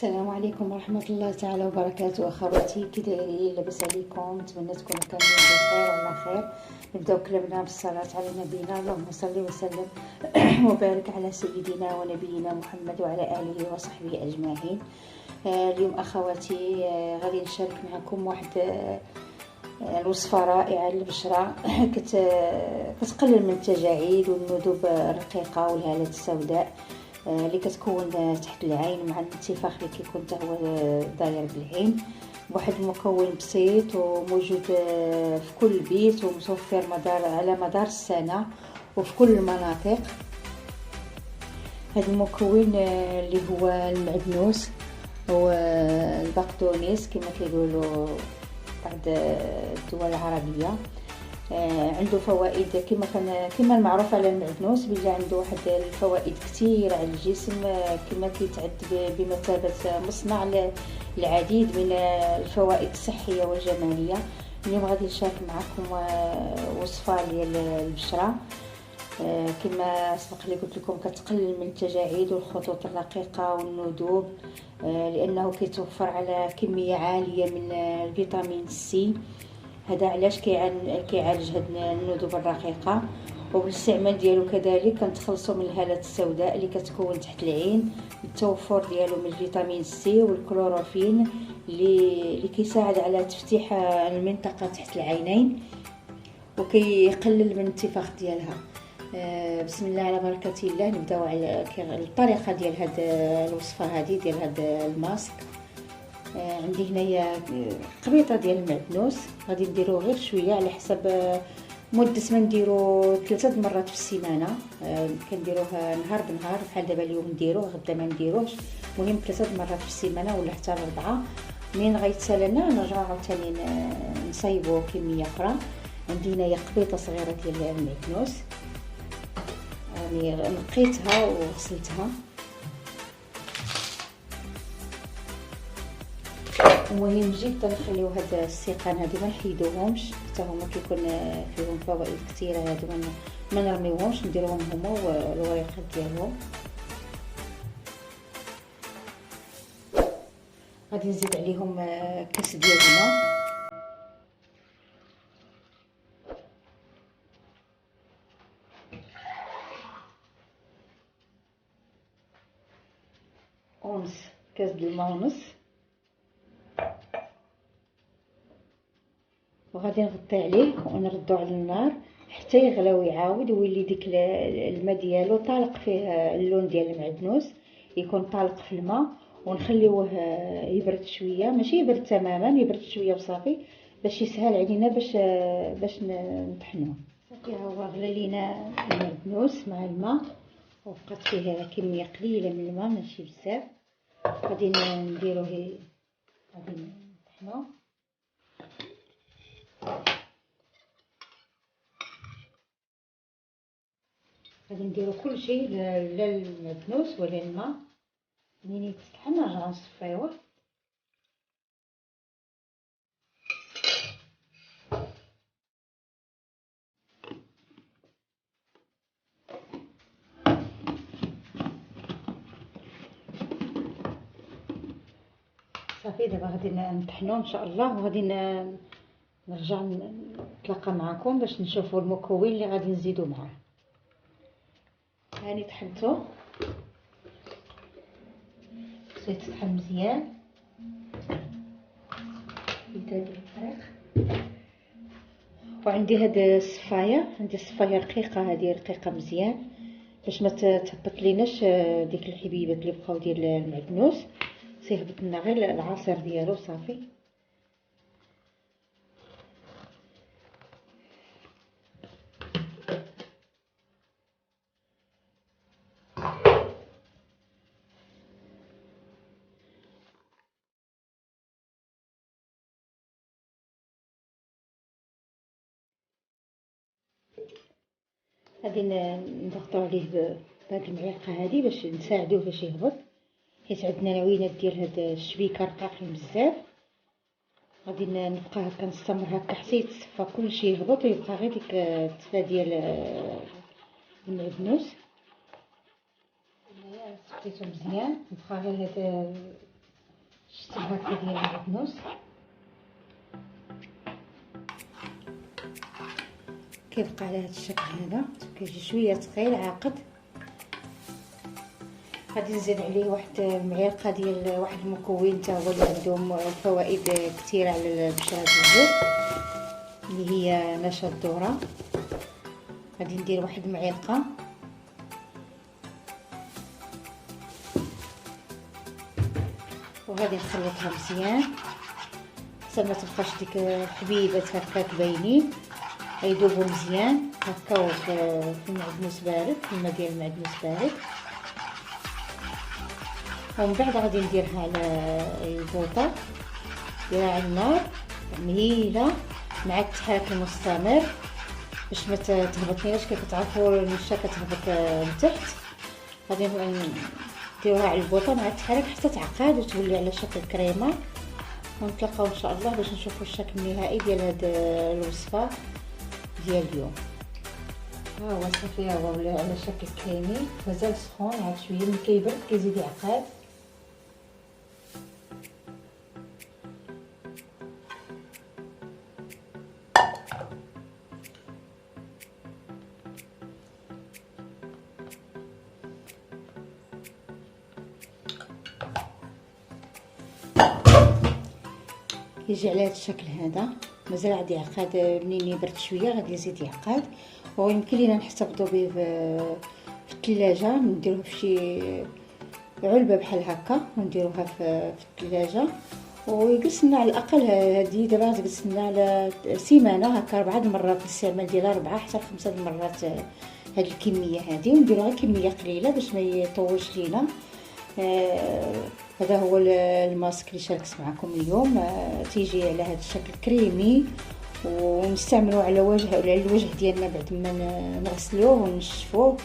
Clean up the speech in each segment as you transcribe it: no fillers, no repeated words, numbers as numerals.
السلام عليكم ورحمة الله تعالى وبركاته. أخواتي كي دايرين؟ لاباس عليكم؟ نتمنى تكونوا كاملين بخير وعلى خير. نبداو كلامنا بالصلاة على نبينا، اللهم صل وسلم وبارك على سيدنا ونبينا محمد وعلى آله وصحبه أجمعين. اليوم أخواتي غادي نشارك معكم واحد الوصفة رائعة للبشرة كتقلل من التجاعيد والندوب الرقيقة والهالات السوداء اللي كتكون تحت العين مع الانتفاخ اللي كيكون حتى هو داير بالعين، بواحد المكون بسيط وموجود في كل بيت ومتوفر على مدار السنة وفي كل المناطق. هذا المكون اللي هو المعدنوس والبقدونس كما كيقولوا بعض الدول العربية. عنده فوائد كما المعروف على المعدنوس، بيجي عنده واحد الفوائد كثير على الجسم، كما كيتعد بمثابة مصنع العديد من الفوائد الصحية والجمالية. اليوم غادي نشارك معكم وصفة ديال البشرة كما سبق لي قلت لكم، كتقلل من التجاعيد والخطوط الرقيقة والندوب، لأنه كيتوفر على كمية عالية من الفيتامين سي. هذا علاش كيعالج هاد الندوب الرقيقه، وبالاستعمال ديالو كذلك كنتخلصوا من الهالات السوداء اللي كتكون تحت العين بالتوفر ديالو من الفيتامين سي والكلوروفين اللي كيساعد على تفتيح المنطقه تحت العينين وكيقلل من الانتفاخ ديالها. بسم الله على بركه الله. نبداو على الطريقه ديال هاد الوصفه هذه ديال هاد الماسك. عندي هنايا قبيطه ديال المعدنوس، غادي نديرو غير شويه على حسب مده ما نديرو 3 مرات في السيمانه. كنديروها نهار بنهار، بحال دابا اليوم نديروه غدا ما نديروش، المهم 3 مرات في السيمانه ولا حتى 4. منين غيتسالى لنا نرجعو عاوتاني نصايبو كميه اخرى. عندي هنايا قبيطه صغيره ديال المعدنوس، راني نقيتها وغسلتها. المهم نجي نخليو هاد السيقان هادو ما نحيدوهمش، حتى هما كيكون فيهم فوائد كثيره. هادو ما نرميوهمش، نديروهم هما والوريقات ديالهم. غادي نزيد عليهم كاس ديال الماء، ونص كاس د الماء ونص، وغادي نغطي عليه ونردو على النار حتى يغلى ويعاود ويولي ديك الماء ديالو طالق فيه اللون ديال المعدنوس، يكون طالق في الماء. ونخليوه يبرد شويه، ماشي يبرد تماما، يبرد شويه وصافي باش يسهل علينا باش نطحنوه. صافي ها هو غلى لينا المعدنوس مع الماء وبقات فيه كميه قليله من الماء ماشي بزاف. غادي نديروه، غادي نطحنوه. غادي نديرو كلشي، لا المعدنوس ولا الماء. منين يتطحن نرجعو نصفيوه. صافي دابا غادي نطحنوه ان شاء الله، وغادي نرجع نتلاقى معكم باش نشوفوا المكون اللي غادي نزيدو معاه. هاني طحنتو، خصو يتطحن مزيان بهذه الطريقه. وعندي هاد الصفايه، عندي صفايه رقيقه، هذه رقيقه مزيان باش ما تهبط ليناش ديك الحبيبات اللي بقاو ديال المعدنوس، سيهبط لنا غير العصير ديالو صافي. غادي نضغطوا عليه بهاد المعلقه هذه باش نساعدوه باش يهبط، حيت عندنا العوينات ديال هاد الشبيكه رقاقين بزاف. غادي نبقى هكا نستمر هكا حتى يتصفى كلشي يهبط ويبقى غير ديك التفه ديال المعدنوس. هنايا صفيتو مزيان، بقى غير هاد شفت الباكله ديال المعدنوس كيبقى على هذا الشكل هذا، كيجي شويه ثقيل عاقد. غادي نزيد عليه واحد المعلقه ديال واحد المكون تا هو اللي عندهم فوائد كثيره على البشره ديالو، اللي هي نشا الذره. غادي ندير واحد المعلقه وغادي نخلطها مزيان حتى ما تبقاش ديك الحبيبات هكاك باينين، غيذوبوا مزيان هكا في المعدنوس بارد، في الماء ديال المعدنوس بارد. ومن بعد غادي نديرها على البوطه، نديرها على النار مهيله مع التحرك المستمر باش ما تهبطليناش. كيف كتعرفوا النشا كتهبط من تحت، غادي نديروها على البوطه مع التحرك حتى تعقد وتولي على شكل كريمه. ونتلاقاو ان شاء الله باش نشوفوا الشكل النهائي ديال هاد الوصفه ديال اليوم. ها هو صافي، ها هو ولا على شكل كريمي، مازال سخون عاد شويه، ملي كيبرد كيزيد يعقد. يجي على هذا الشكل هذا، مازال غادي يعقد. منين يبرد شويه غادي يزيد يعقد، ويمكن لينا نحتفظوا به في الثلاجه، نديروه في شي علبه بحال هكا ونديروها في الثلاجه، ويجلس لنا على الاقل. هذه دابا تجلس لنا على سيمانه هكا، 4 المرات الاستعمال ديالها 4 حتى 5 المرات هذه الكميه هذه. ونديروها كميه قليله باش ما يطولش لينا. هذا هو الماسك اللي شاركت معكم اليوم. تيجي على هذا الشكل كريمي، ونستعملوه على الوجه ديالنا بعد ما نغسلوه ونشفوه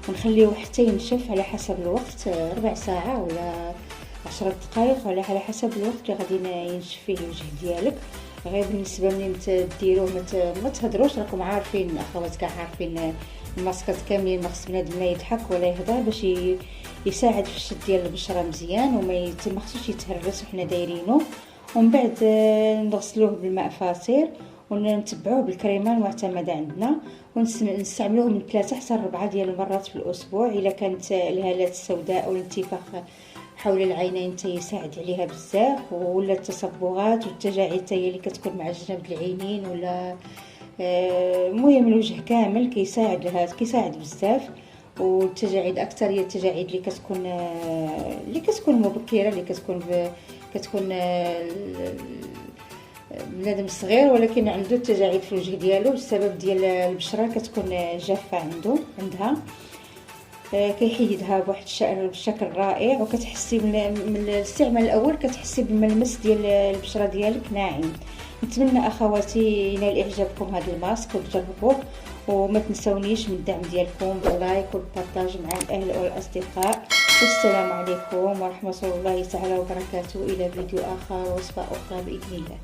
ونخليوه حتى ينشف على حسب الوقت، ربع ساعه ولا 10 دقائق، ولا على حسب الوقت اللي غادي ينشف فيه الوجه ديالك. غير بالنسبه منين تديروه ما تهضروش، راكم عارفين الاخوات كاع عارفين الماسكات كاملين ما خص بنادم ما يضحك ولا يهضر باش يساعد في الشد ديال البشره مزيان، وما خصوش يتهرس وحنا دايرينه. ومن بعد نغسلوه بالماء فاتر ونتبعوه بالكريمه المعتمده عندنا، ونستعملوه من 3 حتى 4 ديال المرات في الاسبوع. الا كانت الهالات السوداء او الانتفاخ حول العينين تيساعد عليها بزاف، ولا التصبغات والتجاعيد هي اللي كتكون مع جنب العينين، ولا المهم الوجه كامل كيساعد بزاف. والتجاعيد اكثر هي التجاعيد اللي كتكون مبكره، اللي كتكون بنادم صغير ولكن عنده التجاعيد في الوجه ديالو بسبب ديال البشره كتكون جافه عندها. كيحيدها بواحد الشكل رائع، وكتحسي من الاستعمال الاول كتحسي بالملمس ديال البشره ديالك ناعم. نتمنى اخواتي ينال اعجابكم هذا الماسك وتجربوه، وما تنسونيش من الدعم ديالكم باللايك والبارطاج مع الاهل والاصدقاء. والسلام عليكم ورحمه الله تعالى وبركاته. الى فيديو اخر ووصفه اخرى باذن الله.